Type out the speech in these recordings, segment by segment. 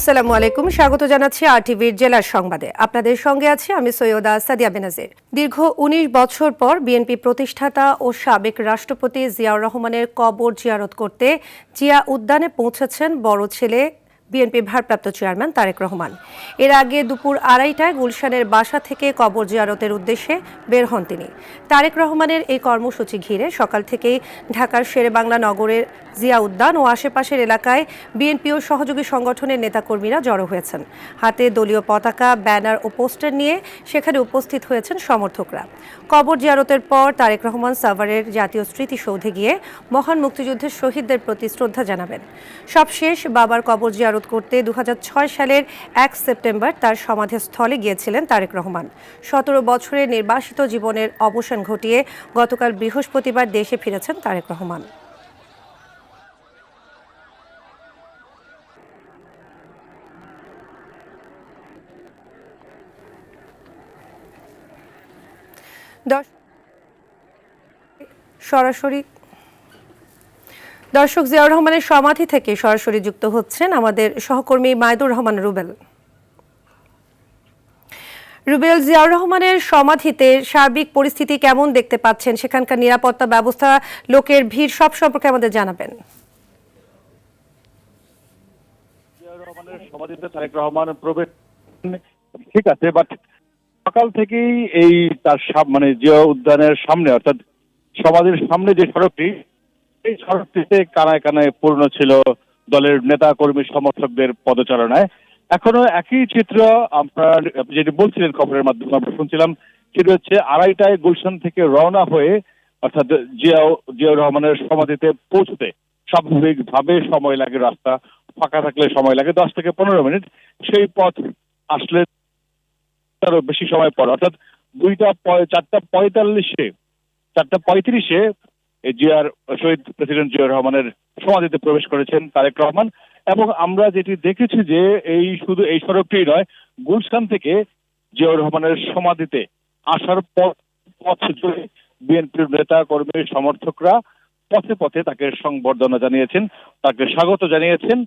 আসসালামু আলাইকুম, স্বাগত জানাচ্ছি আরটিভির জেলার সংবাদে। আপনাদের সঙ্গে আছি আমি সৈয়দা সাদিয়া বেনাজির। দীর্ঘ ১৯ বছর পর বিএনপি প্রতিষ্ঠাতা ও সাবেক রাষ্ট্রপতি জিয়াউর রহমানের কবর জিয়ারত করতে জিয়া উদ্যানে পৌঁছেছেন বড় ছেলে বিএনপি ভারপ্রাপ্ত চেয়ারম্যান তারেক রহমান। এর আগে দুপুর ২:৩০টায় গুলশানের বাসা থেকে কবর জিয়ারতের উদ্দেশ্যে বের হন তিনি। তারেক রহমানের এই কর্মসূচি ঘিরে সকাল থেকেই ঢাকার শেরেবাংলা নগরের জিয়া উদ্যান ও আশেপাশের এলাকায় বিএনপি ও সহযোগী সংগঠনের নেতাকর্মীরা জড়ো হয়েছেন। হাতে দলীয় পতাকা, ব্যানার ও পোস্টার নিয়ে সেখানে উপস্থিত হয়েছেন সমর্থকরা। কবর জিয়ারতের পর তারেক রহমান সাভারের জাতীয় স্মৃতিসৌধে গিয়ে মহান মুক্তিযুদ্ধের শহীদদের প্রতি শ্রদ্ধা জানাবেন। সবশেষ বাবার কবর জিয়ারত করতে ২০০৬ সালের ১ সেপ্টেম্বর তার সমাধিস্থলে গিয়েছিলেন তারেক রহমান। ১৭ বছরের নির্বাসিত জীবনের অবসান ঘটিয়ে গতকাল বৃহস্পতিবার দেশে ফিরেছেন তারেক রহমান। দর্শক, জিয়াউর রহমানের সমাধি থেকে সরাসরি যুক্ত হচ্ছেন আমাদের সহকর্মী মাইদুর রহমান রুবেল। রুবেল, জিয়াউর রহমানের সমাধিতে সার্বিক পরিস্থিতি কেমন দেখতে পাচ্ছেন? সেখানকার নিরাপত্তা ব্যবস্থা, লোকের ভিড় সব সম্পর্কে আমাদের জানাবেন। জিয়াউর রহমানের সমাধিতে তারেক রহমান প্রবেশ ঠিক আছে, বাট সকাল থেকেই এই তার মানে জিয়া উদ্যানের সামনে অর্থাৎ সমাধির সামনে যে সড়কটি, এই সড়কটিতে কানায় কানায় পূর্ণ ছিল দলের নেতা কর্মী সমর্থকদের পদচারণায়। এখনো একই চিত্র আপনার যেটি বলছিলেন খবরের মাধ্যমে আমরা শুনছিলাম, সেটি হচ্ছে ২:৩০টায় গুলশান থেকে রওনা হয়ে অর্থাৎ জিয়াউর রহমানের সমাধিতে পৌঁছতে স্বাভাবিকভাবে সময় লাগে, রাস্তা ফাঁকা থাকলে সময় লাগে ১০ থেকে ১৫ মিনিট। সেই পথ আসলে তারও বেশি সময় পর অর্থাৎ ৪:৩৫ জিয়ার শহীদ প্রেসিডেন্ট জিয়াউর রহমানের সমাধিতে প্রবেশ করেছেন তারেক রহমান। এবং আমরা যেটি দেখেছি যে এই শুধু এই সড়কটি নয়, গুলশান থেকে জিয়াউর রহমানের সমাধিতে আসার পথ জুড়ে বিএনপির নেতা কর্মী সমর্থকরা পথে পথে তাকে সংবর্ধনা জানিয়েছেন, তাকে স্বাগত জানিয়েছেন।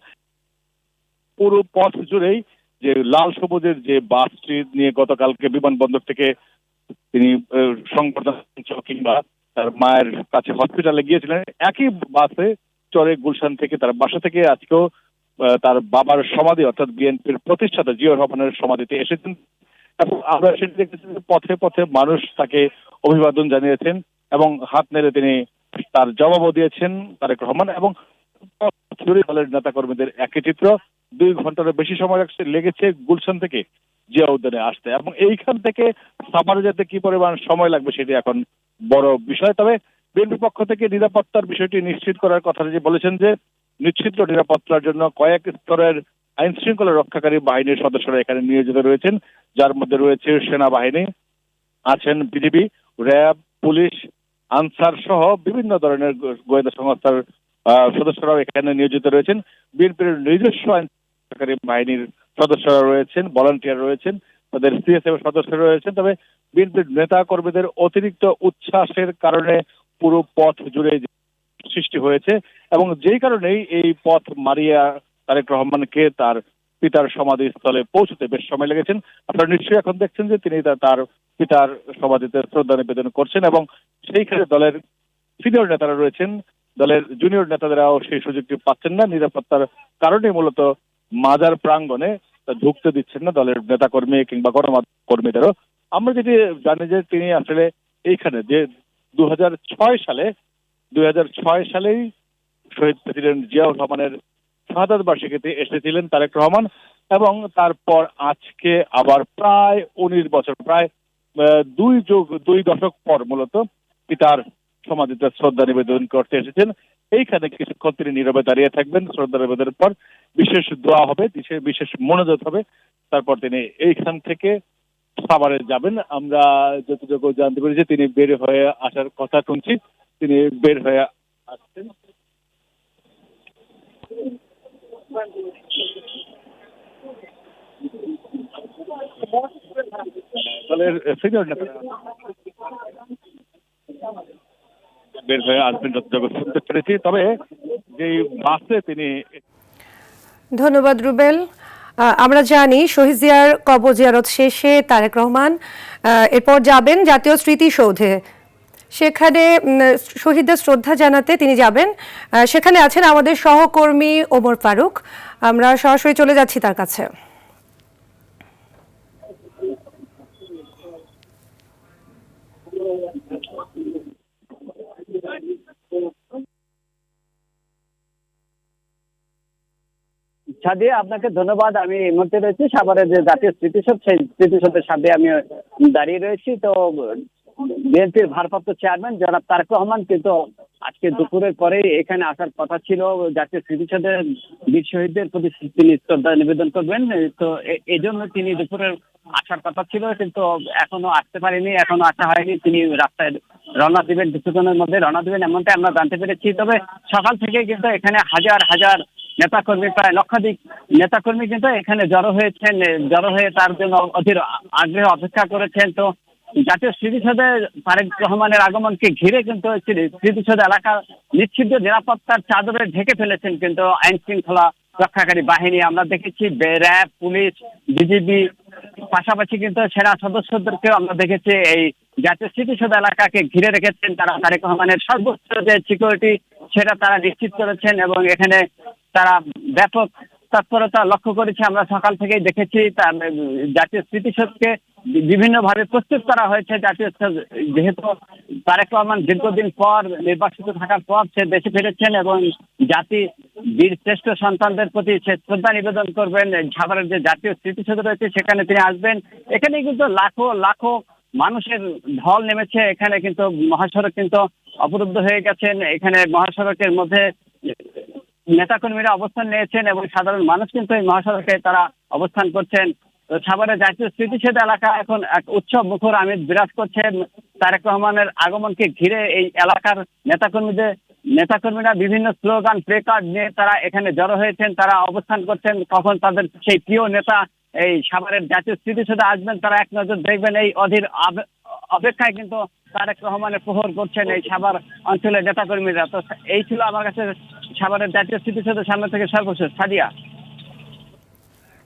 পুরো পথ জুড়েই যে লাল সবুজের যে বাসটি নিয়ে গতকালকে বিমানবন্দর থেকে তিনি সংবর্ধনা কিংবা তার মায়ের কাছে হসপিটালে গিয়েছিলেন, একই বাসে চড়ে গুলশান থেকে তার বাসা থেকে আজকেও তার বাবার সমাধি অর্থাৎ বিএনপির প্রতিষ্ঠাতা জিয়াউর রহমানের সমাধিতে এসেছেন। এবং আমরা সেটি দেখেছি যে পথে পথে মানুষ তাকে অভিবাদন জানিয়েছেন এবং হাত নেড়ে তিনি তার জবাবও দিয়েছেন তারেক রহমান। এবং দলের নেতা কর্মীদের একই চিত্র, ২ ঘন্টারও বেশি সময় লেগেছে গুলশান থেকে জিয়া উদ্যানে আসতে। এবং এইখান থেকে সাভারে যেতে কি পরিমাণ সময় লাগবে সেটি এখন বড় বিষয়। তবে বিএনপির পক্ষ থেকে নিরাপত্তার বিষয়টি নিশ্চিত করার কথা যে বলেছেন যে নিশ্চিত নিরাপত্তার জন্য কয়েক স্তরের আইন শৃঙ্খলা রক্ষাকারী বাহিনীর সদস্যরা এখানে নিয়োজিত রয়েছেন, যার মধ্যে রয়েছে সেনাবাহিনী, আছেন বিজিবি, র্যাব, পুলিশ, আনসার সহ বিভিন্ন ধরনের গোয়েন্দা সংস্থার সদস্যরাও এখানে নিয়োজিত রয়েছেন। বিএনপির নিজস্ব আইন রক্ষাকারী বাহিনীর সদস্যরা রয়েছেন, ভলান্টিয়ার রয়েছেন, তাদের সিএসএফ সদস্যরা রয়েছেন। তবে বিএনপির নেতা কর্মীদের অতিরিক্ত উচ্ছ্বাসের কারণে পুরো পথ জুড়ে সৃষ্টি হয়েছে এবং যেই কারণেই এই পথ মারিয়া তারেক রহমানকে তার পিতার সমাধিস্থলে পৌঁছতে বেশ সময় লেগেছেন। আপনারা নিশ্চয়ই এখন দেখছেন যে তিনি তার পিতার সমাধিতে শ্রদ্ধা নিবেদন করছেন এবং সেইখানে দলের সিনিয়র নেতারা রয়েছেন, দলের জুনিয়র নেতাদেরাও সেই সুযোগটি পাচ্ছেন না। নিরাপত্তার কারণে মূলত মাজার প্রাঙ্গণে ঢুকতে দিচ্ছেন না দলের নেতা কর্মী কিংবা গণমাধ্যম কর্মীদেরও। আমরা যেটি জানি যে তিনি আসলে এইখানে যে ২০০৬ সালেই শহীদ প্রেসিডেন্ট জিয়াউর রহমানের শাহাদাত বার্ষিকীতে এসেছিলেন তারেক রহমান এবং তারপর আজকে আবার প্রায় ১৯ বছর, প্রায় ২ দশক পর মূলত পিতার সমাধিতে শ্রদ্ধা নিবেদন করতে এসেছেন। এইখানে কিছুক্ষণ তিনি নীরবে দাঁড়িয়ে থাকবেন, শ্রদ্ধা নিবেদনের পর বিশেষ দোয়া হবে, বিশেষ মোনাজাত হবে, তারপর তিনি এইখান থেকে সাভারে যাবেন। আমরা যতটুকু জানতে পেরেছি তিনি বের হয়ে আসার কথা শুনছি, তিনি বের হয়ে আসছেন। দলের সিনিয়র নেতারা বের হয়ে আসবেন যতটুকু শুনতে পেরেছি। তবে যে বাসে তিনি ধন্যবাদ রুবেল। আমরা জানি শহীদ জিয়ার কবর জিয়ারত শেষে তারেক রহমান এরপর যাবেন জাতীয় স্মৃতিসৌধে। সেখানে শহীদদের শ্রদ্ধা জানাতে তিনি যাবেন। সেখানে আছেন আমাদের সহকর্মী ওমর ফারুক। আমরা সরাসরি চলে যাচ্ছি তার কাছে। সাদিয়া, আপনাকে ধন্যবাদ। আমি এই মুহূর্তে রয়েছি সাভারের যে জাতীয় স্মৃতিসৌধ, সেই স্মৃতিসৌধের সামনে আমি দাঁড়িয়ে রয়েছি। তো বিএনপির ভারপ্রাপ্ত চেয়ারম্যান জনাব তারেক রহমান কিন্তু আজকে দুপুরের পরেই এখানে আসার কথা ছিল। জাতীয় স্মৃতিসৌধে বীর শহীদদের প্রতি তিনি শ্রদ্ধা নিবেদন করবেন। তো এই জন্য তিনি দুপুরের আসার কথা ছিল, কিন্তু এখনো আসতে পারেনি, এখনো আসা হয়নি। তিনি রাস্তায় রওনা দিবেন, কিছুক্ষণের মধ্যে রওনা দিবেন এমনটাই আমরা জানতে পেরেছি। তবে সকাল থেকে কিন্তু এখানে হাজার হাজার নেতাকর্মী, প্রায় লক্ষাধিক নেতাকর্মী কিন্তু এখানে জড়ো হয়েছেন, জড়ো হয়ে তার জন্য অধীর আগ্রহে অপেক্ষা করেছেন। তো জাতীয় স্মৃতিসৌধে তারেক রহমানের আগমনকে ঘিরে কিন্তু স্মৃতিসৌধ এলাকা নিশ্চিত নিরাপত্তার চাদরে ঢেকে ফেলেছেন কিন্তু আইন শৃঙ্খলা রক্ষাকারী বাহিনী। আমরা দেখেছি র্যাব, পুলিশ, বিজিবি, পাশাপাশি কিন্তু সেনা সদস্যদেরকেও আমরা দেখেছি এই জাতীয় স্মৃতিসৌধ এলাকাকে ঘিরে রেখেছেন। তারা তারেক রহমানের সর্বোচ্চ যে সিকিউরিটি সেটা তারা নিশ্চিত করেছেন এবং এখানে তারা ব্যাপক তৎপরতা লক্ষ্য করেছে। আমরা সকাল থেকেই দেখেছি জাতীয় স্মৃতিসৌধকে বিভিন্নভাবে প্রস্তুত করা হয়েছে। জাতীয় যেহেতু তারেক রহমান দীর্ঘদিন পর নির্বাচিত থাকার পর সে দেশে ফিরেছেন এবং জাতি বীর শ্রেষ্ঠ সন্তানদের প্রতি সে শ্রদ্ধা নিবেদন করবেন। সাভারের যে জাতীয় স্মৃতিসৌধ রয়েছে সেখানে তিনি আসবেন। এখানে কিন্তু লাখো লাখো মানুষের ঢল নেমেছে। এখানে কিন্তু মহাসড়ক কিন্তু অবরুদ্ধ হয়ে গেছেন। এখানে মহাসড়কের মধ্যে নেতাকর্মীরা অবস্থান নিয়েছেন এবং সাধারণ মানুষ কিন্তু এই মহাসড়কে তারা অবস্থান করছেন। সাভারের জাতীয় স্মৃতিসৌধ এলাকা এখন এক উৎসব মুখর আমেজ বিরাজ করছে। তারেক রহমানের আগমনকে ঘিরে এই এলাকার নেতাকর্মীরা বিভিন্ন স্লোগান, প্লে কার্ড নিয়ে তারা এখানে জড়ো হয়েছেন, তারা অবস্থান করছেন। কখন তাদের সেই প্রিয় নেতা এই সাভারের জাতীয় স্মৃতিসৌধে আসবেন তারা এক নজর দেখবেন, এই অধীর অপেক্ষায় কিন্তু তারেক রহমানের প্রহর করছেন এই সাভার অঞ্চলের নেতাকর্মীরা। তো এই ছিল আমার কাছে সাভারের জাতীয় স্মৃতিসৌধের সামনে থেকে সর্বশেষ। সাদিয়া।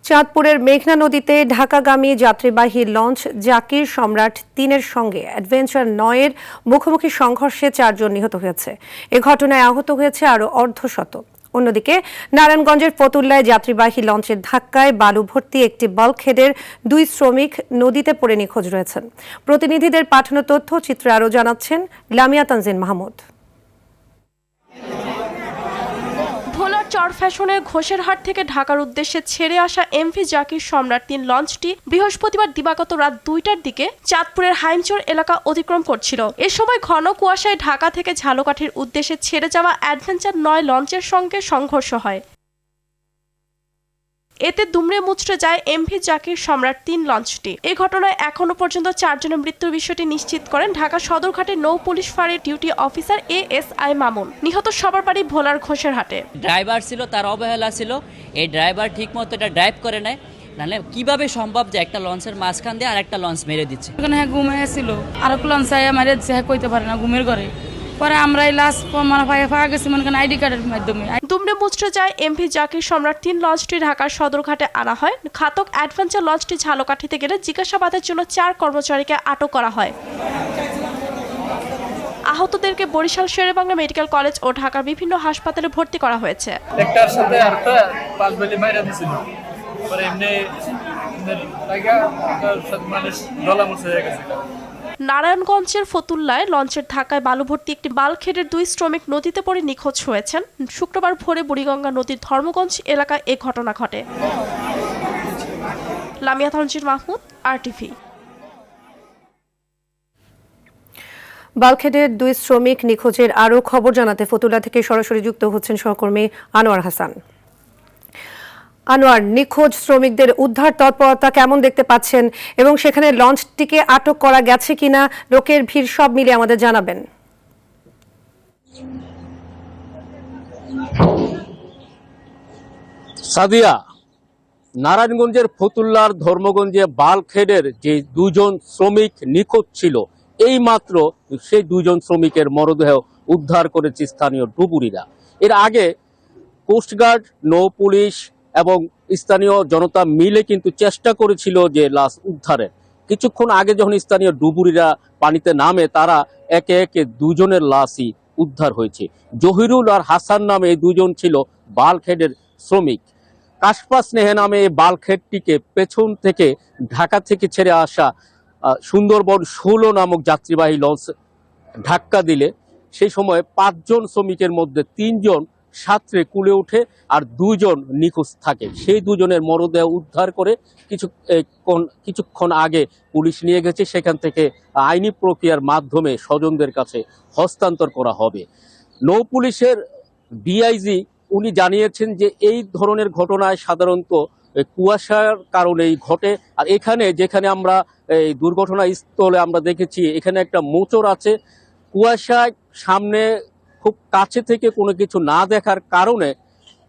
চাঁদপুরের মেঘনা নদীতে ঢাকাগামী যাত্রীবাহী লঞ্চ জাকির সম্রাট ৩-এর সঙ্গে অ্যাডভেঞ্চার ৯-এর মুখোমুখি সংঘর্ষে ৪ জন নিহত হয়েছে। এ ঘটনায় আহত হয়েছে আরও অর্ধশত। অন্যদিকে নারায়ণগঞ্জের ফতুল্লায় যাত্রীবাহী লঞ্চের ধাক্কায় বালু ভর্তি একটি বাল্কহেডের ২ শ্রমিক নদীতে পড়ে নিখোঁজ রয়েছেন। প্রতিনিধিদের পাঠানো তথ্যচিত্রে আরও জানাচ্ছেন লামিয়া তানজিন মাহমুদ। ভোলার চরফ্যাশনের ঘোষেরহাট থেকে ঢাকার উদ্দেশ্যে ছেড়ে আসা এমভি জাকির সম্রাট ৩ লঞ্চটি বৃহস্পতিবার দিবাগত রাত ২টার দিকে চাঁদপুরের হাইমচর এলাকা অতিক্রম করছিল। এ সময় ঘন কুয়াশায় ঢাকা থেকে ঝালকাঠির উদ্দেশ্যে ছেড়ে যাওয়া অ্যাডভেঞ্চার ৯ লঞ্চের সঙ্গে সংঘর্ষ হয়। এতে দুমড়ে মুচড়ে যায় এমভি জাকির সম্রাট ৩ লঞ্চটি। এই ঘটনায় এখনো পর্যন্ত ৪ জনের মৃত্যুর বিষয়টি নিশ্চিত করেন ঢাকা সদরঘাটের নৌ পুলিশ ফাঁড়ির ডিউটি অফিসার ASI মামুন। নিহত সবার বাড়ি ভোলার ঘোষেরহাটে। ড্রাইভার ছিল, তার অবহেলা ছিল। এই ড্রাইভার ঠিক মতো এটা ড্রাইভ করে নেয়, নাহলে কিভাবে সম্ভব যে একটা লঞ্চের মাঝখান দিয়ে আরেকটা লঞ্চ মেরে দিচ্ছে। হ্যাঁ, ঘুমে ছিল আর লঞ্চ মারে দিচ্ছে, হ্যাঁ কইতে পারে না ঘুমের ঘরে। পরে আমরা এই লাশ পাওয়া গেছি মনে করেন আইডি কার্ডের মাধ্যমে। দুমড়ে মুচড়ে যায় এমভি জাকির সম্রাট ৩ লঞ্চটি ঢাকার সদরঘাটে আনা হয়। ঘাতক অ্যাডভেঞ্চার লঞ্চটি ঝালকাঠিতে গেলে জিজ্ঞাসাবাদের জন্য ৪ কর্মচারীকে আটক করা হয়। আহতদেরকে বরিশাল শেরেবাংলা মেডিকেল কলেজ ও ঢাকার বিভিন্ন হাসপাতালে ভর্তি করা হয়েছে। একটার সাথে আরেকটা পাঁচ বেলি মাইরা দিছিল, পরে এমনি মানুষ দলামুচড়ে হয়ে গেছে। নারায়ণগঞ্জের ফতুল্লায় লঞ্চের ধাক্কায় বালু ভর্তি একটি বাল্কহেডের ২ শ্রমিক নদীতে পড়ে নিখোঁজ হয়েছেন। শুক্রবার ভোরে বুড়িগঙ্গা নদীর ধর্মগঞ্জ এলাকায় এ ঘটনা ঘটে। লামিয়া তানজিন মাহমুদ, RTV। বাল্কহেডের ২ শ্রমিক নিখোঁজের আরও খবর জানাতে ফতুল্লা থেকে সরাসরি যুক্ত হচ্ছেন সহকর্মী আনোয়ার হাসান। আনোয়ার, নিখোঁজ শ্রমিকদের উদ্ধার তৎপরতা কেমন দেখতে পাচ্ছেন এবং সেখানে লঞ্চটিকে আটক করা গেছে কিনা, লোকের ভিড় সব মিলে আমাদের জানাবেন। সাদিয়া, নারায়ণগঞ্জের ফতুল্লার ধর্মগঞ্জে বাল্কহেডের যে ২ জন শ্রমিক নিখোঁজ ছিল, এই মাত্র সেই ২ জন শ্রমিকের মরদেহ উদ্ধার করেছে স্থানীয় ডুবুরিরা। এর আগে কোস্টগার্ড, নৌ পুলিশ এবং স্থানীয় জনতা মিলে কিন্তু চেষ্টা করেছিল যে লাশ উদ্ধারে। কিছুক্ষণ আগে যখন স্থানীয় ডুবুরিরা পানিতে নামে, তারা একে একে দুজনের লাশই উদ্ধার হয়েছে। জহিরুল আর হাসান নামে এই দুজন ছিল বাল্কহেডের শ্রমিক। কাশপা স্নেহে নামে এই বাল্কহেডটিকে পেছন থেকে ঢাকা থেকে ছেড়ে আসা সুন্দরবন 16 নামক যাত্রীবাহী লঞ্চ ধাক্কা দিলে সেই সময় 5 জন শ্রমিকের মধ্যে 3 জন সাঁতরে কুলে ওঠে আর 2 জন নিখোঁজ থাকে। সেই দুজনের মরদেহ উদ্ধার করে কিছুক্ষণ আগে পুলিশ নিয়ে গেছে। সেখান থেকে আইনি প্রক্রিয়ার মাধ্যমে স্বজনদের কাছে হস্তান্তর করা হবে। নৌ পুলিশের ডিআইজি উনি জানিয়েছেন যে এই ধরনের ঘটনায় সাধারণত কুয়াশার কারণেই ঘটে। আর এখানে যেখানে আমরা এই দুর্ঘটনা স্থলে আমরা দেখেছি, এখানে একটা মোচড় আছে। কুয়াশায় সামনে খুব কাছে থেকে কোনো কিছু না দেখার কারণে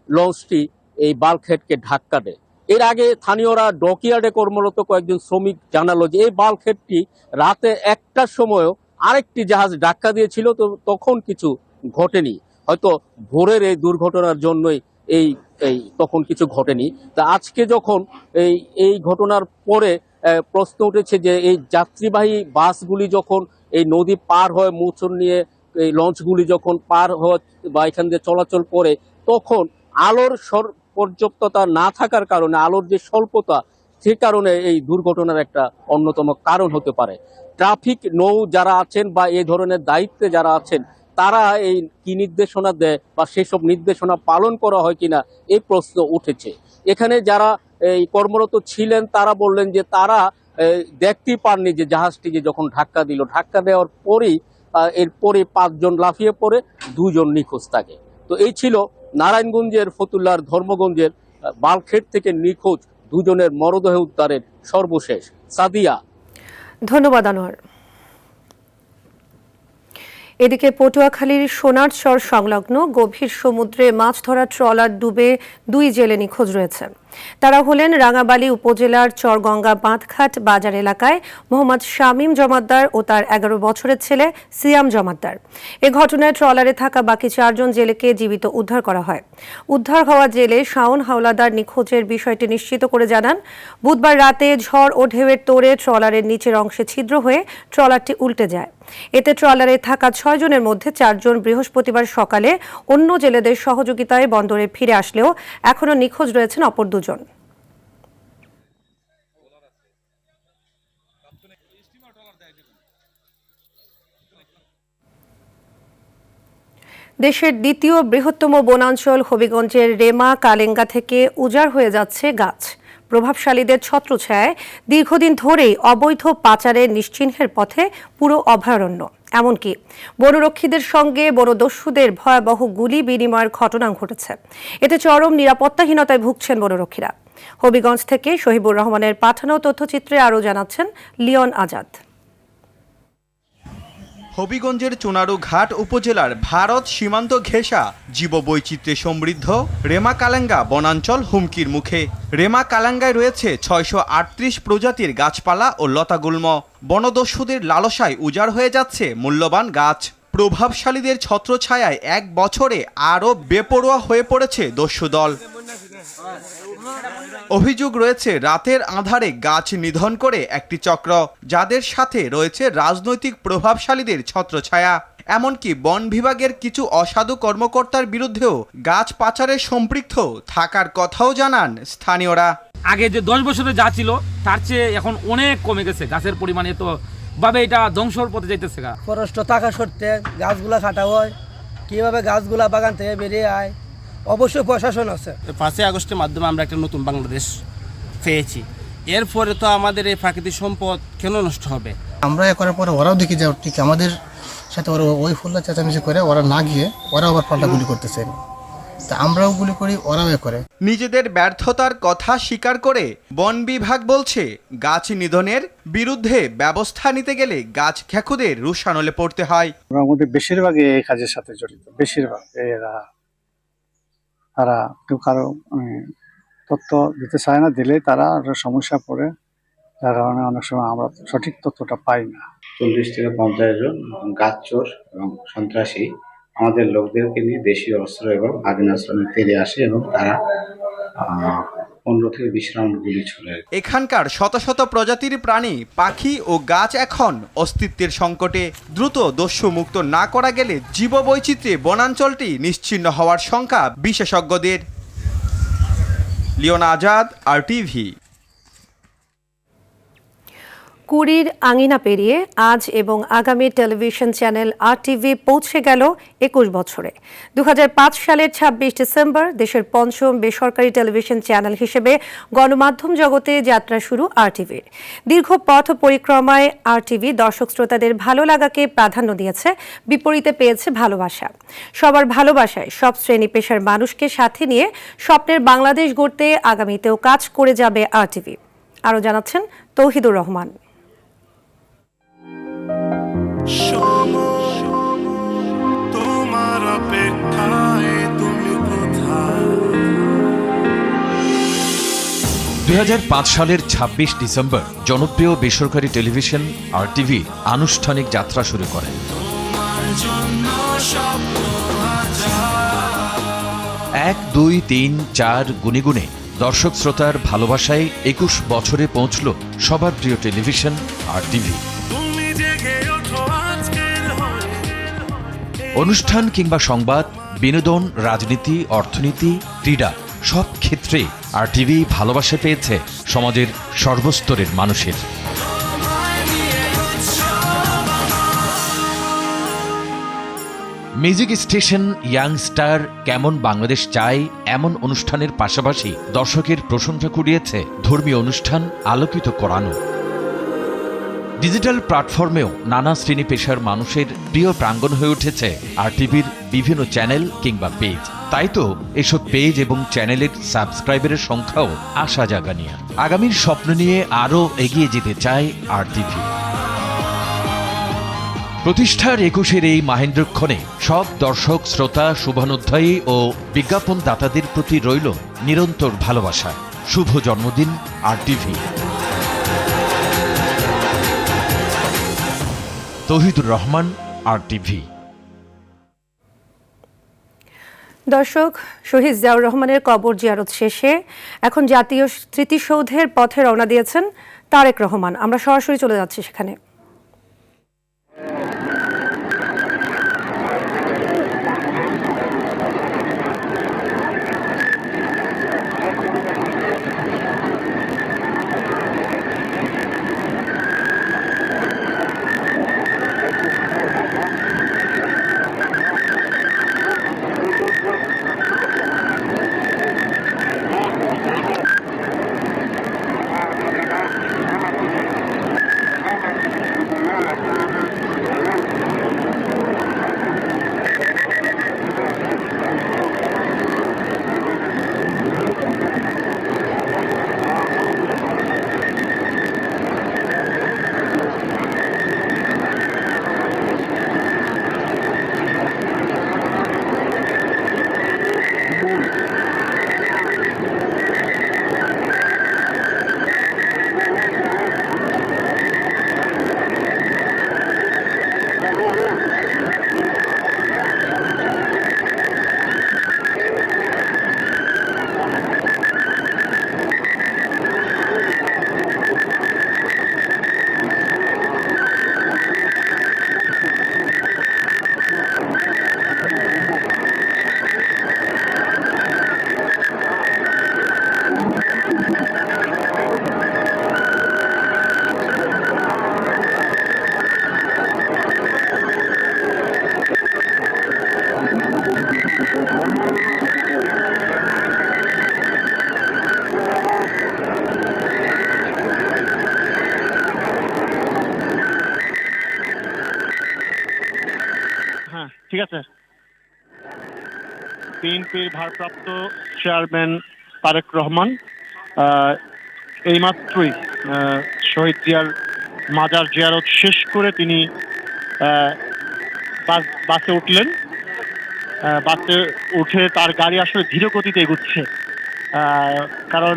লঞ্চটি এই বাল্কহেডকে ধাক্কা দেয়। এর আগে স্থানীয়রা ডকইয়ার্ডে কর্মরত কয়েকজন শ্রমিক জানালো যে এই বাল্কহেডটি রাতে 1টার সময়ও আরেকটি জাহাজ ধাক্কা দিয়েছিল, তো তখন কিছু ঘটেনি। হয়তো ভোরের এই দুর্ঘটনার জন্যই এই তখন কিছু ঘটেনি। তা আজকে যখন এই ঘটনার পরে প্রশ্ন উঠেছে যে এই যাত্রীবাহী বাসগুলি যখন এই নদী পার হয়, মোচড় নিয়ে এই লঞ্চগুলি যখন পার হয় বা এখান দিয়ে চলাচল করে, তখন আলোর পর্যাপ্ততা না থাকার কারণে, আলোর যে স্বল্পতা, সে কারণে এই দুর্ঘটনার একটা অন্যতম কারণ হতে পারে। ট্রাফিক নৌ যারা আছেন বা এই ধরনের দায়িত্বে যারা আছেন, তারা এই কি নির্দেশনা দেয় বা সেসব নির্দেশনা পালন করা হয় কিনা এই প্রশ্ন উঠেছে। এখানে যারা এই কর্মরত ছিলেন তারা বললেন যে তারা দেখতেই পাননি যে জাহাজটি যে যখন ধাক্কা দিল, ধাক্কা দেওয়ার পরেই এরপরে 5 জন লাফিয়ে পড়ে, 2 জন নিখোঁজ থাকে। তো এই ছিল নারায়ণগঞ্জের ফতুল্লার ধর্মগঞ্জের বাল্কহেড থেকে নিখোঁজ 2 জনের মরদেহ উদ্ধারের সর্বশেষ। সাদিয়া। ধন্যবাদ আনোয়ার। এদিকে পটুয়াখালীর সোনারচর সংলগ্ন গভীর সমুদ্রে মাছ ধরা ট্রলার ডুবে 2 জেলে নিখোঁজ রয়েছে। তারা হলেন রাঙাবালী উপজেলার চরগঙ্গা বাঁধঘাট বাজার এলাকায় মোহাম্মদ শামীম জমাদ্দার ও তার 11 বছরের ছেলে সিয়াম জমাদ্দার। এ ঘটনায় ট্রলারে থাকা বাকি 4 জন জেলেকে জীবিত উদ্ধার করা হয়। উদ্ধার হওয়া জেলে শাওন হাওলাদার নিখোঁজের বিষয়টি নিশ্চিত করে জানান, বুধবার রাতে ঝড় ও ঢেউয়ের তোড়ে ট্রলারের নিচের অংশে ছিদ্র হয়ে ট্রলারটি উল্টে যায়। এতে ট্রলারে থাকা 6 জনের মধ্যে 4 জন বৃহস্পতিবার সকালে অন্য জেলেদের সহযোগিতায় বন্দরে ফিরে আসলেও এখনও নিখোঁজ রয়েছেন অপর 2 জন। দেশের দ্বিতীয় বৃহত্তম বনাঞ্চল হবিগঞ্জের রেমা কালেঙ্গা থেকে উজাড় হয়ে যাচ্ছে গাছ। প্রভাবশালীদের ছত্রছায়ায় দীর্ঘদিন ধরেই অবৈধ পাচারের নিশ্চিহ্নের পথে পুরো অভয়ারণ্য। এমনকি বনরক্ষীদের সঙ্গে বনদস্যুদের ভয়াবহ গুলি বিনিময়ের ঘটনা ঘটেছে। এতে চরম নিরাপত্তাহীনতায় ভুগছেন বনরক্ষীরা। হবিগঞ্জ থেকে শহীবুর রহমানের পাঠানো তথ্যচিত্রে আরও জানাচ্ছেন লিওন আজাদ। হবিগঞ্জের চুনারু ঘাট উপজেলার ভারত সীমান্ত ঘেঁষা জীববৈচিত্র্যে সমৃদ্ধ রেমা কালেঙ্গা বনাঞ্চল হুমকির মুখে। রেমা কালেঙ্গায় রয়েছে 638 প্রজাতির গাছপালা ও লতাগুল্ম। বনদস্যুদের লালসায় উজাড় হয়ে যাচ্ছে মূল্যবান গাছ। প্রভাবশালীদের ছত্রছায়ায় 1 বছরে আরও বেপরোয়া হয়ে পড়েছে দস্যুদল। অভিযোগ রয়েছে রাতের আঁধারে গাছ নিধন করে একটি চক্র, যাদের সাথে রয়েছে রাজনৈতিক প্রভাবশালীদের ছত্রছায়া। এমনকি বন বিভাগের কিছু অসাধু কর্মকর্তার বিরুদ্ধেও গাছ পাচারে সম্পৃক্ত থাকার কথাও জানান স্থানীয়রা। আগে যে 10 বছরে যা ছিল তার চেয়ে এখন অনেক কমে গেছে গাছের পরিমাণ, এত ভাবে এটা ধ্বংসর পথে যাইতেছে। ফরেস্ট থাকা সত্ত্বে গাছগুলা কাটা হয়, কিভাবে গাছগুলা বাগান থেকে বেরিয়ে আয়, অবশ্যই প্রশাসন আছে। 5 আগস্টের মাধ্যমে আমরা একটা নতুন বাংলাদেশ পেয়েছি। এরপরে তো আমাদের এই প্রাকৃতিক সম্পদ কেন নষ্ট হবে? আমরা এ করার পরে ওরাও দেখি যে ঠিক আমাদের সাথে ওরা ওই ফুল্লা চেঁচামেচি করে, ওরা না গিয়ে ওরা আবার পাল্টা গুলি করতেছে। তা আমরাও গুলি করি, ওরাও এ করে। নিজেদের ব্যর্থতার কথা স্বীকার করে বন বিভাগ বলছে গাছ নিধনের বিরুদ্ধে ব্যবস্থা নিতে গেলে গাছ খেকুদের রুশানলে পড়তে হয়। আমাদের বেশিরভাগ এই কাজের সাথে জড়িত, বেশিরভাগ তারা কেউ কারো তথ্য দিতে চায় না, দিলেই তারা সমস্যা পড়ে, যার কারণে অনেক সময় আমরা সঠিক তথ্যটা পাই না। 40 থেকে 50 জন গাছ চোর এবং সন্ত্রাসী আমাদের লোকদেরকে নিয়ে দেশীয় অস্ত্র এবং আগ্নেয়াস্ত্র ফিরে আসে এবং তারা 15 থেকে 20 রাউন্ড গুলি ছোড়ে। এখানকার শত শত প্রজাতির প্রাণী, পাখি ও গাছ এখন অস্তিত্বের সংকটে। দ্রুত দস্যু মুক্ত না করা গেলে জীববৈচিত্র্যে বনাঞ্চলটি নিশ্চিহ্ন হওয়ার শঙ্কা বিশেষজ্ঞদের। Leone Azad, RTV। কুড়ির আঙিনা পেরিয়ে আজ এবং আগামী টেলিভিশন চ্যানেল RTV পৌঁছে গেল 21 বছরে। 2005 সালের 26 ডিসেম্বর দেশের পঞ্চম বেসরকারি টেলিভিশন চ্যানেল হিসেবে গণমাধ্যম জগতে যাত্রা শুরু RTVর। দীর্ঘ পথ পরিক্রমায় RTV দর্শক শ্রোতাদের ভালো লাগাকে প্রাধান্য দিয়েছে, বিপরীতে পেয়েছে ভালোবাসা। সবার ভালোবাসায় সব শ্রেণী পেশার মানুষকে সাথে নিয়ে স্বপ্নের বাংলাদেশ গড়তে আগামীতেও কাজ করে যাবে RTV। আরও জানাচ্ছেন তৌহিদুর রহমান। তোমার অপেক্ষায় তুমি কোথায়? 2005 সালের 26 ডিসেম্বর জনপ্রিয় বেসরকারি টেলিভিশন RTV আনুষ্ঠানিক যাত্রা শুরু করে। 1, 2, 3, 4 গুনে গুনে দর্শক শ্রোতার ভালোবাসায় 21 বছরে পৌঁছল সবার প্রিয় টেলিভিশন RTV। অনুষ্ঠান কিংবা সংবাদ, বিনোদন, রাজনীতি, অর্থনীতি, ক্রীড়া সব ক্ষেত্রে RTV ভালোবাসা পেয়েছে সমাজের সর্বস্তরের মানুষের। মিউজিক স্টেশন ইয়াং স্টার কেমন বাংলাদেশ চাই এমন অনুষ্ঠানের পাশাপাশি দর্শকের প্রশংসা কুড়িয়েছে ধর্মীয় অনুষ্ঠান, আলোকিত কোরআনও। ডিজিটাল প্ল্যাটফর্মেও নানা শ্রেণী পেশার মানুষের প্রিয় প্রাঙ্গণ হয়ে উঠেছে RTVর বিভিন্ন চ্যানেল কিংবা পেজ। তাই তো এসব পেজ এবং চ্যানেলের সাবস্ক্রাইবারের সংখ্যাও আশা জাগানিয়া। আগামীর স্বপ্ন নিয়ে আরও এগিয়ে যেতে চায় RTV। প্রতিষ্ঠার 21 এই মাহেন্দ্রক্ষণে সব দর্শক, শ্রোতা, শুভানুধ্যায়ী ও বিজ্ঞাপনদাতাদের প্রতি রইল নিরন্তর ভালোবাসা। শুভ জন্মদিন RTV। তৌহিদুর রহমান, RTV। দর্শক, শহীদ জিয়াউর রহমানের কবর জিয়ারত শেষে এখন জাতীয় স্মৃতিসৌধের পথে রওনা দিয়েছেন তারেক রহমান। আমরা সরাসরি চলে যাচ্ছি সেখানে। ঠিক আছে। বিএনপির ভারপ্রাপ্ত চেয়ারম্যান তারেক রহমান এইমাত্রই শহীদ জিয়ার মাজার জিয়ারত শেষ করে তিনি বাসে উঠলেন। বাসে উঠে তার গাড়ি আসলে ধীর গতিতে এগুচ্ছে, কারণ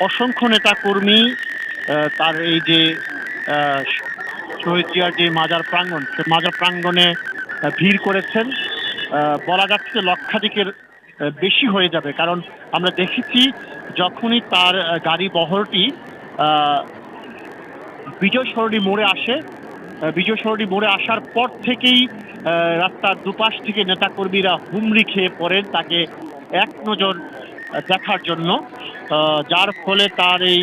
অসংখ্য নেতা কর্মী তার এই যে শহীদ জিয়ার যে মাজার প্রাঙ্গণ, সে মাজার প্রাঙ্গণে ভিড় করেছেন। বলা যাচ্ছে লক্ষাধিকের বেশি হয়ে যাবে, কারণ আমরা দেখেছি যখনই তার গাড়ি বহরটি বিজয় সরণি মোড়ে আসে, বিজয় সরণি মোড়ে আসার পর থেকেই রাস্তার দুপাশ থেকে নেতাকর্মীরা হুমড়ি খেয়ে পড়েন তাকে এক নজর দেখার জন্য, যার ফলে তার এই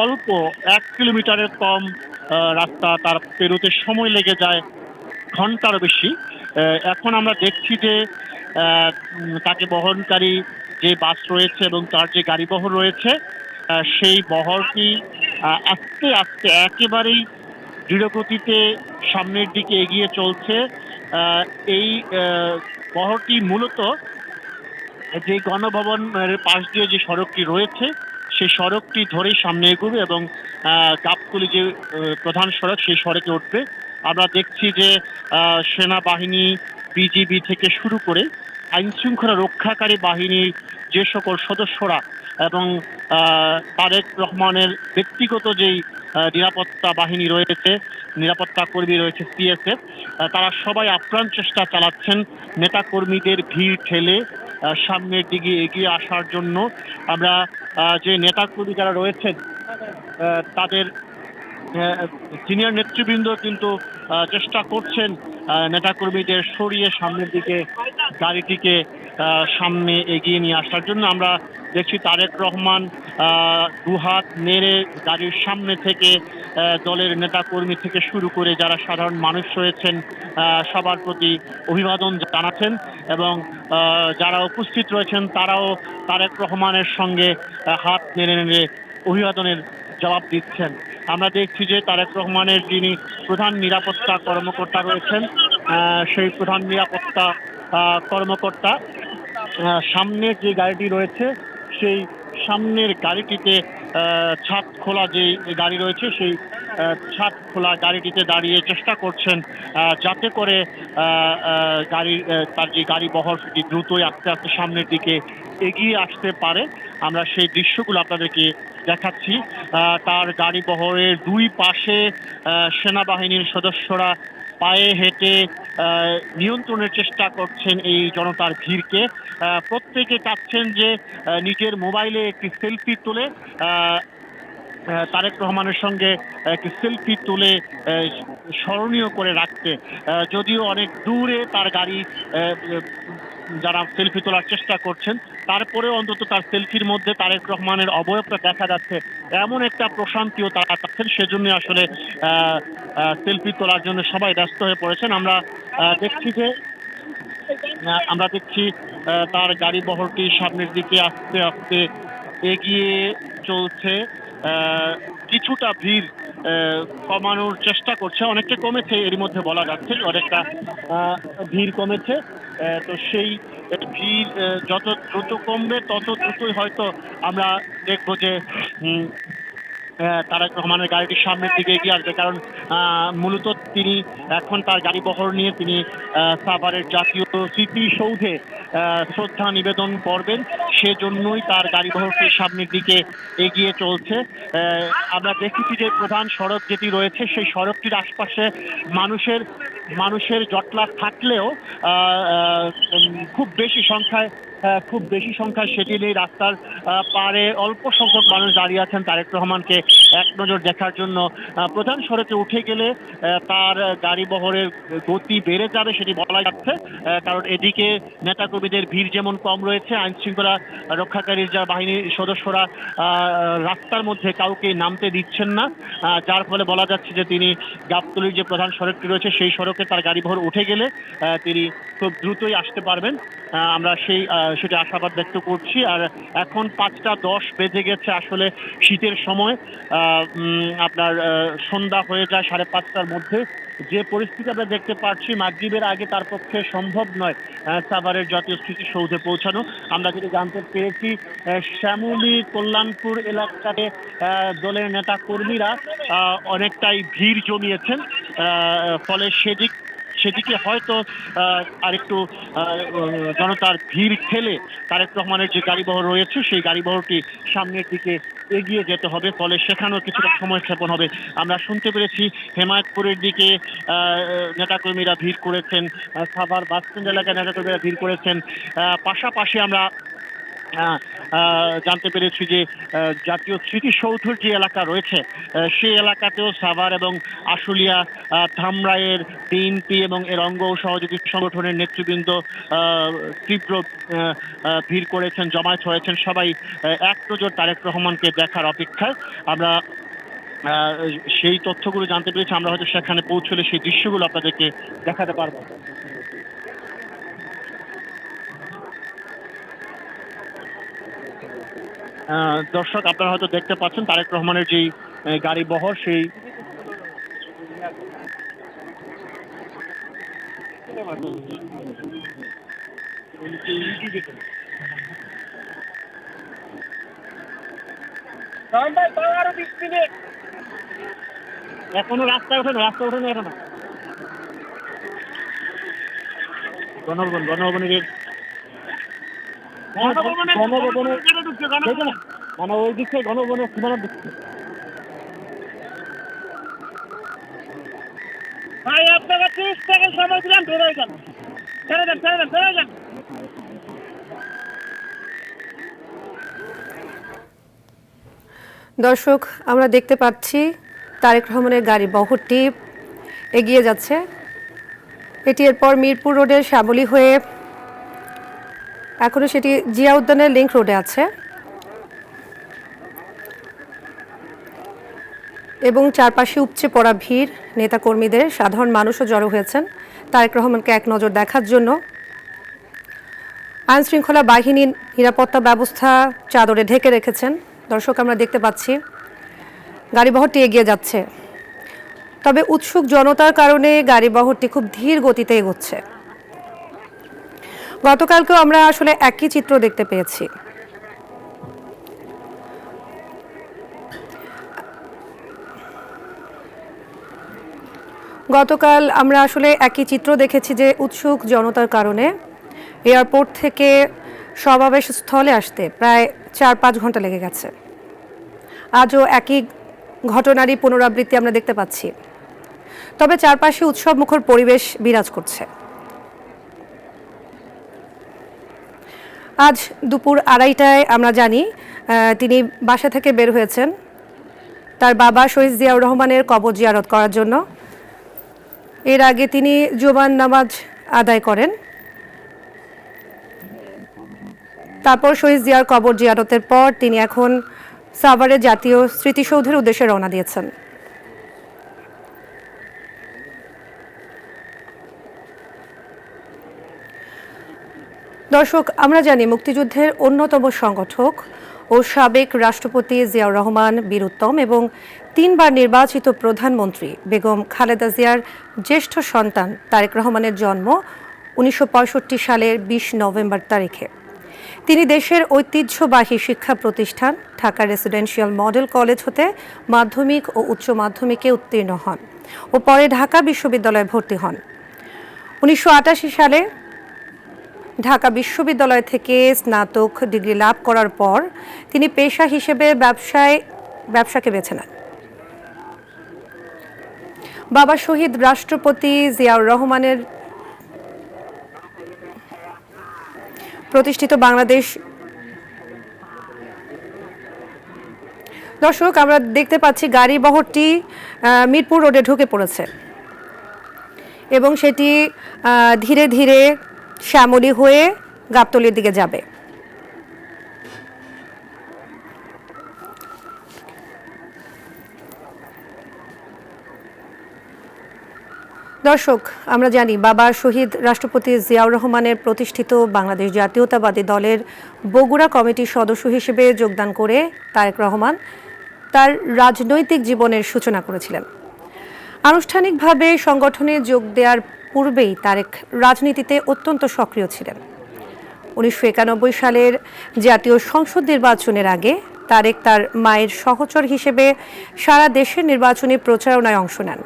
অল্প 1 কিলোমিটারের কম রাস্তা তার পেরোতে সময় লেগে যায় ঘন্টারও বেশি। এখন আমরা দেখছি যে তাকে বহনকারী যে বাস রয়েছে এবং তার যে গাড়ি বহর রয়েছে সেই বহরটি আস্তে আস্তে একেবারেই দৃঢ়গতিতে সামনের দিকে এগিয়ে চলছে। এই বহরটি মূলত যে গণভবনের পাশ দিয়ে যে সড়কটি রয়েছে সেই সড়কটি ধরেই সামনে এগোবে এবং গাবতলী যে প্রধান সড়ক সেই সড়কে উঠবে। আমরা দেখছি যে সেনাবাহিনী, বিজিবি থেকে শুরু করে আইন শৃঙ্খলা রক্ষাকারী বাহিনীর যে সকল সদস্যরা এবং তারেক রহমানের ব্যক্তিগত যেই নিরাপত্তা বাহিনী রয়েছে, নিরাপত্তা কর্মী রয়েছে সিএসএফ, তারা সবাই আপ্রাণ চেষ্টা চালাচ্ছেন নেতাকর্মীদের ভিড় ঠেলে সামনের দিকে এগিয়ে আসার জন্য। আমরা যে নেতাকর্মী যারা রয়েছেন তাদের সিনিয়র নেতৃবৃন্দ কিন্তু চেষ্টা করছেন নেতাকর্মীদের সরিয়ে সামনের দিকে গাড়িটিকে সামনে এগিয়ে নিয়ে আসার জন্য। আমরা দেখছি তারেক রহমান দুহাত নেড়ে গাড়ির সামনে থেকে দলের নেতাকর্মী থেকে শুরু করে যারা সাধারণ মানুষ রয়েছেন সবার প্রতি অভিবাদন জানাচ্ছেন এবং যারা উপস্থিত রয়েছেন তারাও তারেক রহমানের সঙ্গে হাত নেড়ে নেড়ে অভিবাদনের জবাব দিচ্ছেন। আমরা দেখছি যে তারেক রহমানের যিনি প্রধান নিরাপত্তা কর্মকর্তা রয়েছেন সেই প্রধান নিরাপত্তা কর্মকর্তা সামনের যে গাড়িটি রয়েছে সেই সামনের গাড়িটিতে ছাদ খোলা যে গাড়ি রয়েছে সেই ছাদ খোলা গাড়িটিতে দাঁড়িয়ে চেষ্টা করছেন যাতে করে গাড়ির তার যে গাড়ি বহর সেটি দ্রুতই আস্তে আস্তে সামনের দিকে এগিয়ে আসতে পারে। আমরা সেই দৃশ্যগুলো আপনাদেরকে দেখাচ্ছি। তার গাড়ি বহরের দুই পাশে সেনাবাহিনীর সদস্যরা পায়ে হেঁটে নিয়ন্ত্রণের চেষ্টা করছেন এই জনতার ভিড়কে। প্রত্যেকে চাচ্ছেন যে নিজের মোবাইলে একটি সেলফি তুলে তারেক রহমানের সঙ্গে একটি সেলফি তুলে স্মরণীয় করে রাখতে। যদিও অনেক দূরে তার গাড়ি যারা সেলফি তোলার চেষ্টা করছেন তারপরেও অন্তত তার সেলফির মধ্যে তারেক রহমানের অবয়বটা দেখা যাচ্ছে এমন একটা প্রশান্তিও তারা পাচ্ছেন, সেজন্য আসলে সেলফি তোলার জন্য সবাই ব্যস্ত হয়ে পড়েছেন। আমরা দেখছি তার গাড়ি বহরটি সামনের দিকে আস্তে আস্তে এগিয়ে চলছে। কিছুটা ভিড় কমানোর চেষ্টা করছে, অনেকটা কমেছে এর মধ্যে বলা যাচ্ছে, অনেকটা ভিড় কমেছে। তো সেই ভিড় যত দ্রুত কমবে তত দ্রুতই হয়তো আমরা দেখবো যে তারেক রহমানের গাড়িটি সামনের দিকে এগিয়ে আসবে, কারণ মূলত তিনি এখন তার গাড়ি বহর নিয়ে তিনি সাভারের জাতীয় স্মৃতিসৌধে শ্রদ্ধা নিবেদন করবেন, সেজন্যই তার গাড়ি বহরটি সামনের দিকে এগিয়ে চলছে। আমরা দেখেছি যে প্রধান সড়ক যেটি রয়েছে সেই সড়কটির আশপাশে মানুষের জটলা থাকলেও খুব বেশি সংখ্যায় সেটি নেই। রাস্তার পাড়ে অল্প সংখ্যক মানুষ দাঁড়িয়ে আছেন তারেক রহমানকে এক নজর দেখার জন্য। প্রধান সড়কে উঠে গেলে তার গাড়ি বহরের গতি বেড়ে যাবে সেটি বলা যাচ্ছে, কারণ এদিকে নেতাকর্মীদের ভিড় যেমন কম রয়েছে, আইন শৃঙ্খলা রক্ষাকারীর যা বাহিনীর সদস্যরা রাস্তার মধ্যে কাউকে নামতে দিচ্ছেন না, যার ফলে বলা যাচ্ছে যে তিনি গাবতলীর যে প্রধান সড়কটি রয়েছে সেই সড়কে তার গাড়ি বহর উঠে গেলে তিনি খুব দ্রুতই আসতে পারবেন। আমরা সেটা আশাবাদ ব্যক্ত করছি। আর এখন 5টা 10 বেজে গেছে, আসলে শীতের সময় আপনার সন্ধ্যা হয়ে যায় 5:30টার মধ্যে। যে পরিস্থিতি আমরা দেখতে পাচ্ছি মাগরিবের আগে তার পক্ষে সম্ভব নয় সাভারের জাতীয় স্মৃতিসৌধে পৌঁছানো। আমরা যেটা জানতে পেরেছি শ্যামলী কল্যাণপুর এলাকাতে দলের নেতা কর্মীরা অনেকটাই ভিড় জমিয়েছেন, ফলে সেদিকে হয়তো আরেকটু জনতার ভিড় ঠেলে তারেক রহমানের যে গাড়িবহর রয়েছে সেই গাড়িবহরটি সামনের দিকে এগিয়ে যেতে হবে, ফলে সেখানেও কিছুটা সময় ক্ষেপণ হবে। আমরা শুনতে পেরেছি হেমায়তপুরের দিকে নেতাকর্মীরা ভিড় করেছেন, সাভার বাসস্ট্যান্ড এলাকায় নেতাকর্মীরা ভিড় করেছেন। পাশাপাশি আমরা জানতে পেরেছি যে জাতীয় স্মৃতিসৌধের যে এলাকা রয়েছে সেই এলাকাতেও সাভার এবং আশুলিয়া, ধামরাইয়ের বিএনপি এবং এর অঙ্গ সহযোগী সংগঠনের নেতৃবৃন্দ তীব্র ভিড় করেছেন, জমায়েত হয়েছেন। সবাই এক নজর তারেক রহমানকে দেখার অপেক্ষায়। আমরা সেই তথ্যগুলো জানতে পেরেছি। আমরা হয়তো সেখানে পৌঁছলে সেই দৃশ্যগুলো আপনাদেরকে দেখাতে পারবো। দর্শক, আপনারা হয়তো দেখতে পাচ্ছেন তারেক রহমানের যেই গাড়ি বহর সেই এখনো রাস্তায় ওঠে না এখনো গণভবনের মানে ওই দিক থেকে গণভবনের সীমানার দিক থেকে। ভাই আপনাকে 30 সেকেন্ড সময় দিলাম, বেরোয় যান, ছেড়ে দেন। দর্শক, আমরা দেখতে পাচ্ছি তারেক রহমানের গাড়ি বহরটি এগিয়ে যাচ্ছে। এটি এরপর মিরপুর রোডের শ্যামলী হয়ে এখনো সেটি জিয়া উদ্যানের লিংক রোডে আছে এবং চারপাশে উপচে পড়া ভিড়, নেতাকর্মীদের, সাধারণ মানুষও জড়ো হয়েছেন তারেক রহমানকে এক নজর দেখার জন্য। আইন শৃঙ্খলা বাহিনী নিরাপত্তা ব্যবস্থা চাদরে ঢেকে রেখেছেন। দর্শক, আমরা দেখতে পাচ্ছি গাড়ি বহরটি এগিয়ে যাচ্ছে, তবে উৎসুক জনতার কারণে গাড়ি বহরটি খুব ধীর গতিতে এগোচ্ছে। গতকালকেও আমরা আসলে একই চিত্র দেখতে পেয়েছি। গতকাল আমরা আসলে একই চিত্র দেখেছি যে উৎসুক জনতার কারণে এয়ারপোর্ট থেকে সমাবেশ স্থলে আসতে প্রায় 4-5 ঘন্টা লেগে গেছে। আজও একই ঘটনারই পুনরাবৃত্তি আমরা দেখতে পাচ্ছি, তবে চারপাশে উৎসব মুখর পরিবেশ বিরাজ করছে। আজ দুপুর 2:30টায় আমরা জানি তিনি বাসা থেকে বের হয়েছেন তার বাবা শহীদ জিয়াউর রহমানের কবর জিয়ারত করার জন্য। এর আগে তিনি জুমার নামাজ আদায় করেন, তারপর শহীদ জিয়ার কবর জিয়ারতের পর তিনি এখন সাভারের জাতীয় স্মৃতিসৌধের উদ্দেশ্যে রওনা দিয়েছেন। দর্শক, আমরা জানি মুক্তিযুদ্ধের অন্যতম সংগঠক ও সাবেক রাষ্ট্রপতি জিয়াউর রহমান বীরুত্তম এবং 3 বার নির্বাচিত প্রধানমন্ত্রী বেগম খালেদা জিয়ার জ্যেষ্ঠ সন্তান তারেক রহমানের জন্ম 1965 সালের 20 নভেম্বর তারিখে। তিনি দেশের ঐতিহ্যবাহী শিক্ষা প্রতিষ্ঠান ঢাকা রেসিডেন্সিয়াল মডেল কলেজ হতে মাধ্যমিক ও উচ্চ মাধ্যমিকে উত্তীর্ণ হন ও পরে ঢাকা বিশ্ববিদ্যালয়ে ভর্তি হন। 1988 সালে ঢাকা বিশ্ববিদ্যালয় থেকে স্নাতক ডিগ্রি লাভ করার পর তিনি পেশা হিসেবে ব্যবসাকে বেছে নেন। বাবা শহীদ রাষ্ট্রপতি জিয়াউর রহমানের প্রতিষ্ঠিত বাংলাদেশ। দর্শক, আমরা দেখতে পাচ্ছি গাড়ি বহরটি মিরপুর রোডে ঢুকে পড়েছে এবং সেটি ধীরে ধীরে শ্যামলী হয়ে গাবতলীর দিকে যাবে। দর্শক, আমরা জানি বাবা শহীদ রাষ্ট্রপতি জিয়াউর রহমানের প্রতিষ্ঠিত বাংলাদেশ জাতীয়তাবাদী দলের বগুড়া কমিটির সদস্য হিসেবে যোগদান করে তারেক রহমান তার রাজনৈতিক জীবনের সূচনা করেছিলেন। আনুষ্ঠানিকভাবে সংগঠনে যোগ দেওয়ার পূর্বেই তারেক রাজনীতিতে অত্যন্ত সক্রিয় ছিলেন। 1991 সালের জাতীয় সংসদ নির্বাচনের আগে তারেক তার মায়ের সহচর হিসেবে সারা দেশের নির্বাচনী প্রচারণায় অংশ নেন।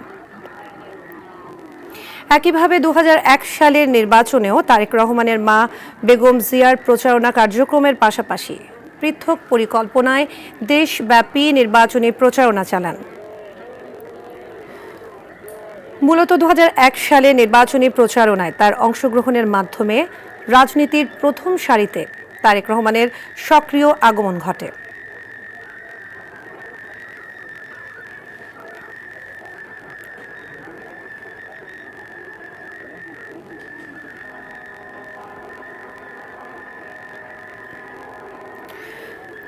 একইভাবে 2001 সালের নির্বাচনেও তারেক রহমানের মা বেগম জিয়ার প্রচারণা কার্যক্রমের পাশাপাশি পৃথক পরিকল্পনায় দেশব্যাপী নির্বাচনী প্রচারণা চালান। মূলত 2001 সালে নির্বাচনী প্রচারণায় তার অংশগ্রহণের মাধ্যমে রাজনীতির প্রথম সারিতে তারেক রহমানের সক্রিয় আগমন ঘটে।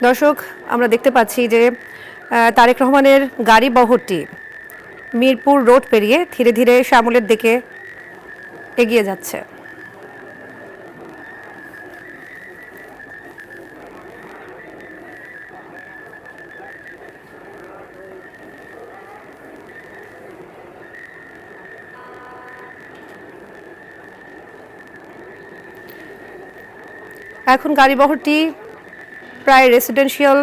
দর্শক, আমরা দেখতে পাচ্ছি যে তারেক রহমানের গাড়ি বহরটি মিরপুর রোড পেরিয়ে ধীরে ধীরে শ্যামলের দিকে এগিয়ে যাচ্ছে। এখন গাড়ি বহরটি প্রায় রেসিডেন্সিয়াল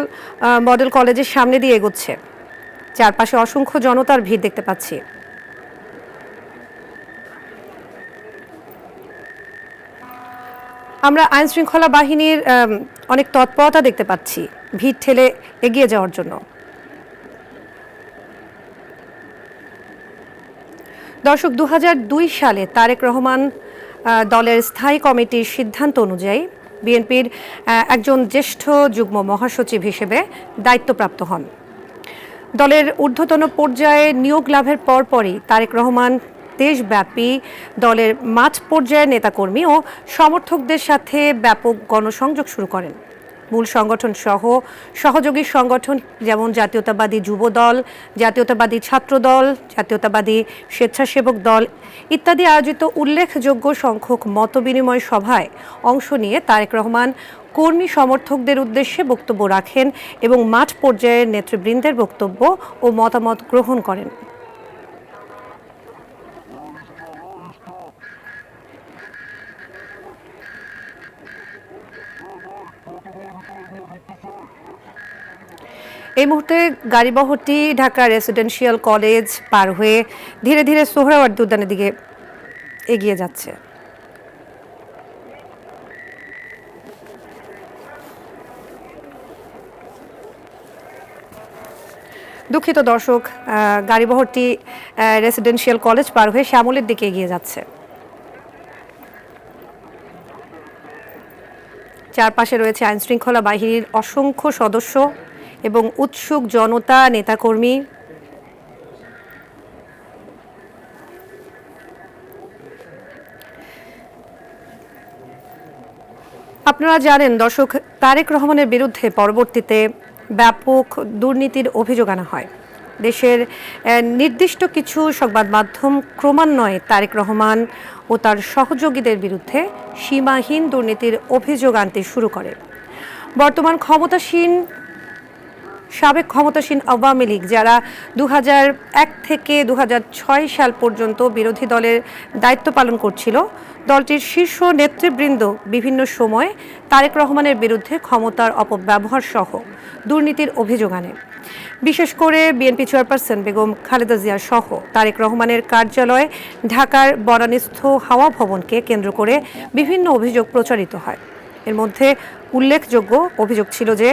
মডেল কলেজের সামনে দিয়ে এগোচ্ছে। চারপাশে অসংখ্য জনতার ভিড় দেখতে পাচ্ছি। আমরা আইন শৃঙ্খলা বাহিনীর অনেক তৎপরতা দেখতে পাচ্ছি ভিড় ঠেলে এগিয়ে যাওয়ার জন্য। দর্শক, 2002 সালে তারেক রহমান দলের স্থায়ী কমিটির সিদ্ধান্ত অনুযায়ী বিএনপির একজন জ্যেষ্ঠ যুগ্ম মহাসচিব হিসেবে দায়িত্বপ্রাপ্ত হন। দলের ঊর্ধ্বতন পর্যায়ে নিয়োগ লাভের পরপরই তারেক রহমান দেশব্যাপী দলের মাঠ পর্যায়ের নেতাকর্মী ও সমর্থকদের সাথে ব্যাপক গণসংযোগ শুরু করেন। মূল সংগঠন সহ সহযোগী সংগঠন যেমন জাতীয়তাবাদী যুব দল, জাতীয়তাবাদী ছাত্র দল, জাতীয়তাবাদী স্বেচ্ছাসেবক দল ইত্যাদি আয়োজিত উল্লেখযোগ্য সংখ্যক মতবিনিময় সভায় অংশ নিয়ে তারেক রহমান কর্মী সমর্থকদের উদ্দেশ্যে বক্তব্য রাখেন এবং মাঠ পর্যায়ের নেতৃবৃন্দের বক্তব্য ও মতামত গ্রহণ করেন। এই মুহূর্তে গাড়িবহরটি ঢাকা রেসিডেন্সিয়াল কলেজ পার হয়ে ধীরে ধীরে সোহরাওয়ার্দী উদ্যানের দিকে এগিয়ে যাচ্ছে। দুঃখিত দর্শক, গাড়িবহরটি রেসিডেন্সিয়াল কলেজ পার হয়ে শ্যামলের দিকে এগিয়ে যাচ্ছে। চারপাশে রয়েছে আইন শৃঙ্খলা বাহিনীর অসংখ্য সদস্য এবং উৎসুক জনতা, নেতাকর্মী। আপনারা জানেন দর্শক, তারেক রহমানের বিরুদ্ধে পরবর্তীতে ব্যাপক দুর্নীতির অভিযোগ আনা হয়। দেশের নির্দিষ্ট কিছু সংবাদ মাধ্যম ক্রমান্বয়ে তারেক রহমান ও তার সহযোগীদের বিরুদ্ধে সীমাহীন দুর্নীতির অভিযোগ আনতে শুরু করে। বর্তমান সাবেক ক্ষমতাসীন আওয়ামী লীগ যারা 2001 থেকে 2006 সাল পর্যন্ত বিরোধী দলের দায়িত্ব পালন করছিল, দলটির শীর্ষ নেতৃবৃন্দ বিভিন্ন সময়ে তারেক রহমানের বিরুদ্ধে ক্ষমতার অপব্যবহার সহ দুর্নীতির অভিযোগ আনে। বিশেষ করে বিএনপি চেয়ারপারসন বেগম খালেদা জিয়া সহ তারেক রহমানের কার্যালয় ঢাকার বনানীস্থ হাওয়া ভবনকে কেন্দ্র করে বিভিন্ন অভিযোগ প্রচারিত হয়। এর মধ্যে উল্লেখযোগ্য অভিযোগ ছিল যে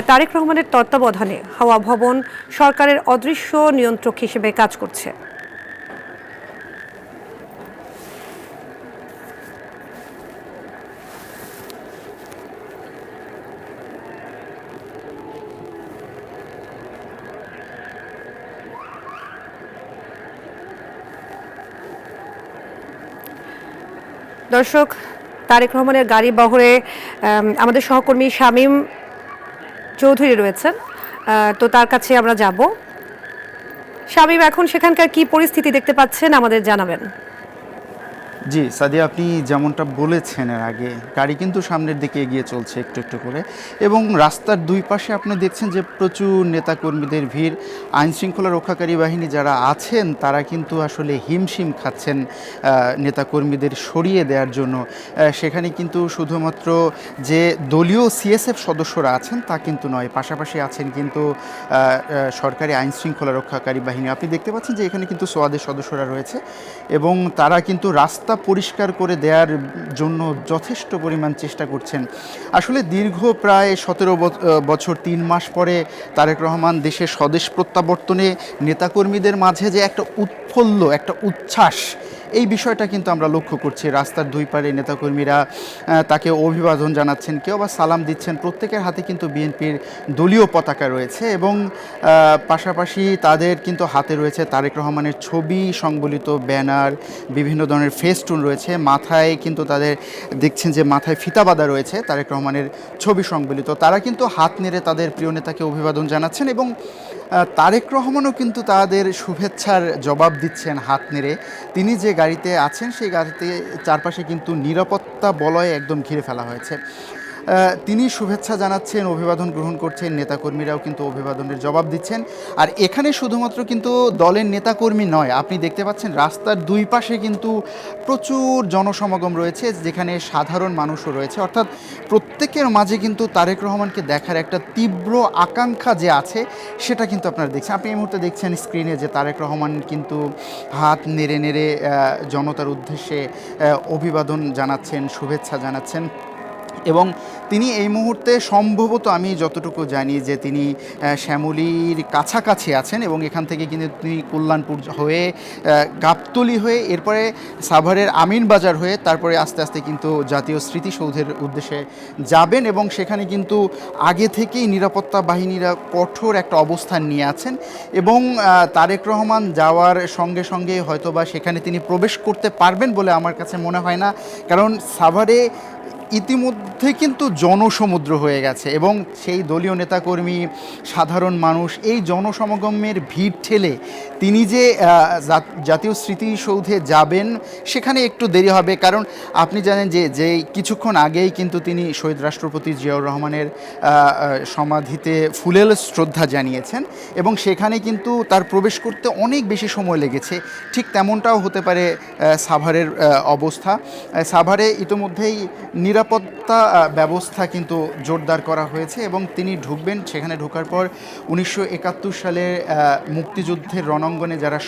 তারেক রহমানের তত্ত্বাবধানে হাওয়া ভবন সরকারের অদৃশ্য নিয়ন্ত্রক হিসেবে কাজ করছে। দর্শক, তারেক রহমানের গাড়ি বহরে আমাদের সহকর্মী শামীম চৌধুরী রয়েছেন, তো তার কাছে আমরা যাব। শামীম, এখন সেখানকার কি পরিস্থিতি দেখতে পাচ্ছেন আমাদের জানাবেন। জি সাদিয়া, আপনি যেমনটা বলেছেন এর আগে, গাড়ি কিন্তু সামনের দিকে এগিয়ে চলছে একটু একটু করে, এবং রাস্তার দুই পাশে আপনি দেখছেন যে প্রচুর নেতাকর্মীদের ভিড়। আইন শৃঙ্খলা রক্ষাকারী বাহিনী যারা আছেন তারা কিন্তু আসলে হিমশিম খাচ্ছেন নেতাকর্মীদের সরিয়ে দেওয়ার জন্য। সেখানে কিন্তু শুধুমাত্র যে দলীয় সিএসএফ সদস্যরা আছেন তা কিন্তু নয়, পাশাপাশি আছেন কিন্তু সরকারি আইন শৃঙ্খলা রক্ষাকারী বাহিনী। আপনি দেখতে পাচ্ছেন যে এখানে কিন্তু সোয়াদের সদস্যরা রয়েছে এবং তারা কিন্তু রাস্তা পরিষ্কার করে দেওয়ার জন্য যথেষ্ট পরিমাণ চেষ্টা করছেন। আসলে দীর্ঘ প্রায় 17 বছর 3 মাস পরে তারেক রহমান দেশের স্বদেশ প্রত্যাবর্তনে নেতাকর্মীদের মাঝে যে একটা উৎফুল্ল, একটা উচ্ছ্বাস, এই বিষয়টা কিন্তু আমরা লক্ষ্য করছি। রাস্তার দুই পারে নেতাকর্মীরা তাকে অভিবাদন জানাচ্ছেন, কেউ আবার সালাম দিচ্ছেন। প্রত্যেকের হাতে কিন্তু বিএনপির দলীয় পতাকা রয়েছে এবং পাশাপাশি তাদের কিন্তু হাতে রয়েছে তারেক রহমানের ছবি সংবলিত ব্যানার, বিভিন্ন ধরনের ফেস্টুন রয়েছে। মাথায় কিন্তু তাদের দেখছেন যে মাথায় ফিতা বাঁধা রয়েছে তারেক রহমানের ছবি সংবলিত। তারা কিন্তু হাত নেড়ে তাদের প্রিয় নেতাকে অভিবাদন জানাচ্ছেন এবং তারেক রহমানও কিন্তু তাদের শুভেচ্ছার জবাব দিচ্ছেন হাত নেড়ে। তিনি যে গাড়িতে আছেন সেই গাড়িতে চারপাশে কিন্তু নিরাপত্তা বলয়ে একদম ঘিরে ফেলা হয়েছে। তিনি শুভেচ্ছা জানাচ্ছেন, অভিবাদন গ্রহণ করছেন, নেতাকর্মীরাও কিন্তু অভিবাদনের জবাব দিচ্ছেন। আর এখানে শুধুমাত্র কিন্তু দলের নেতাকর্মী নয়, আপনি দেখতে পাচ্ছেন রাস্তার দুই পাশে কিন্তু প্রচুর জনসমাগম রয়েছে, যেখানে সাধারণ মানুষও রয়েছে। অর্থাৎ প্রত্যেকের মাঝে কিন্তু তারেক রহমানকে দেখার একটা তীব্র আকাঙ্ক্ষা যে আছে সেটা কিন্তু আপনারা দেখছেন। আপনি এই মুহূর্তে দেখছেন স্ক্রিনে যে তারেক রহমান কিন্তু হাত নেড়ে নেড়ে জনতার উদ্দেশ্যে অভিবাদন জানাচ্ছেন, শুভেচ্ছা জানাচ্ছেন। এবং তিনি এই মুহূর্তে সম্ভবত, আমি যতটুকু জানি যে তিনি শ্যামলীর কাছাকাছি আছেন এবং এখান থেকে কিন্তু তিনি কল্যাণপুর হয়ে গাবতলী হয়ে এরপরে সাভারের আমিনবাজার হয়ে তারপরে আস্তে আস্তে কিন্তু জাতীয় স্মৃতিসৌধের উদ্দেশ্যে যাবেন এবং সেখানে কিন্তু আগে থেকেই নিরাপত্তা বাহিনীরা কঠোর একটা অবস্থান নিয়ে আছেন এবং তারেক রহমান যাওয়ার সঙ্গে সঙ্গে হয়তোবা সেখানে তিনি প্রবেশ করতে পারবেন বলে আমার কাছে মনে হয় না, কারণ সাভারে ইতিমধ্যে কিন্তু জনসমুদ্র হয়ে গেছে এবং সেই দলীয় নেতাকর্মী, সাধারণ মানুষ, এই জনসমাগমের ভিড় ঠেলে তিনি যে জাতীয় স্মৃতিসৌধে যাবেন সেখানে একটু দেরি হবে। কারণ আপনি জানেন যে কিছুক্ষণ আগেই কিন্তু তিনি শহীদ রাষ্ট্রপতি জিয়াউর রহমানের সমাধিতে ফুলেল শ্রদ্ধা জানিয়েছেন এবং সেখানে কিন্তু তার প্রবেশ করতে অনেক বেশি সময় লেগেছে। ঠিক তেমনটাও হতে পারে সাভারের অবস্থা। সাভারে ইতিমধ্যেই নিরাপত্তা ব্যবস্থা কিন্তু জোরদার করা হয়েছে এবং তিনি ঢুকবেন। সেখানে ঢোকার পর 1971 সালে মুক্তিযুদ্ধের রণাঙ্গনে যারা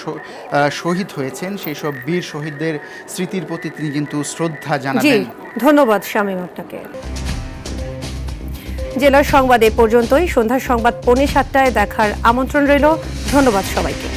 শহীদ হয়েছেন সেই সব বীর শহীদদের স্মৃতির প্রতি তিনি কিন্তু শ্রদ্ধা জানাবেন। ধন্যবাদ শামীম আপনাকে। জেলার সংবাদ এ পর্যন্তই। সন্ধ্যার সংবাদ 7:15 দেখার আমন্ত্রণ রইল। ধন্যবাদ সবাইকে।